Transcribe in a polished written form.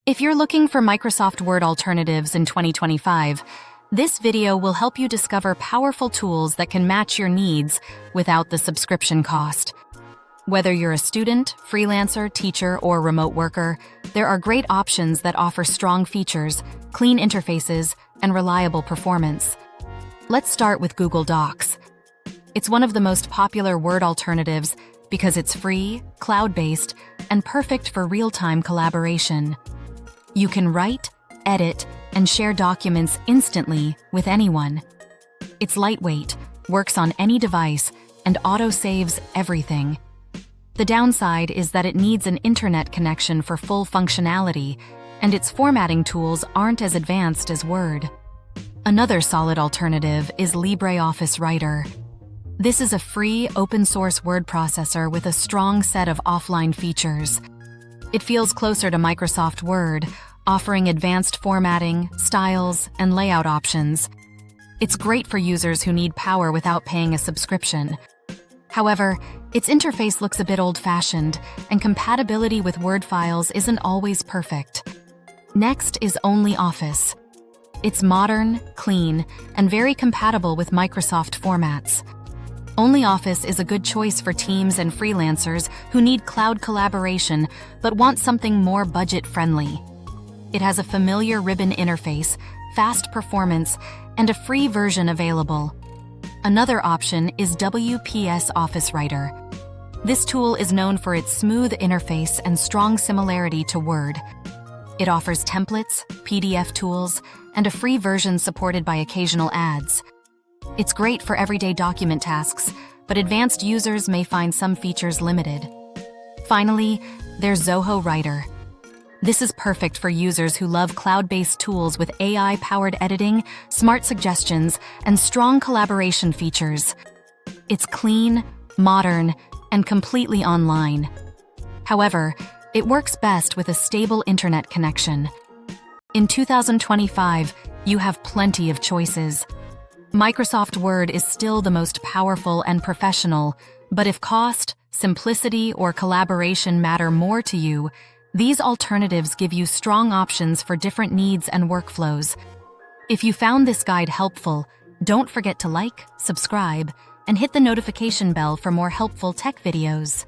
If you're looking for Microsoft Word alternatives in 2025, this video will help you discover powerful tools that can match your needs without the subscription cost. Whether you're a student, freelancer, teacher, or remote worker, there are great options that offer strong features, clean interfaces, and reliable performance. Let's start with Google Docs. It's one of the most popular Word alternatives because it's free, cloud-based, and perfect for real-time collaboration. You can write, edit, and share documents instantly with anyone. It's lightweight, works on any device, and auto-saves everything. The downside is that it needs an internet connection for full functionality, and its formatting tools aren't as advanced as Word. Another solid alternative is LibreOffice Writer. This is a free, open-source word processor with a strong set of offline features. It feels closer to Microsoft Word, offering advanced formatting, styles, and layout options. It's great for users who need power without paying a subscription. However, its interface looks a bit old-fashioned, and compatibility with Word files isn't always perfect. Next is OnlyOffice. It's modern, clean, and very compatible with Microsoft formats. OnlyOffice is a good choice for teams and freelancers who need cloud collaboration but want something more budget-friendly. It has a familiar ribbon interface, fast performance, and a free version available. Another option is WPS Office Writer. This tool is known for its smooth interface and strong similarity to Word. It offers templates, PDF tools, and a free version supported by occasional ads. It's great for everyday document tasks, but advanced users may find some features limited. Finally, there's Zoho Writer. This is perfect for users who love cloud-based tools with AI-powered editing, smart suggestions, and strong collaboration features. It's clean, modern, and completely online. However, it works best with a stable internet connection. In 2025, you have plenty of choices. Microsoft Word is still the most powerful and professional, but if cost, simplicity, or collaboration matter more to you, these alternatives give you strong options for different needs and workflows. If you found this guide helpful, don't forget to like, subscribe, and hit the notification bell for more helpful tech videos.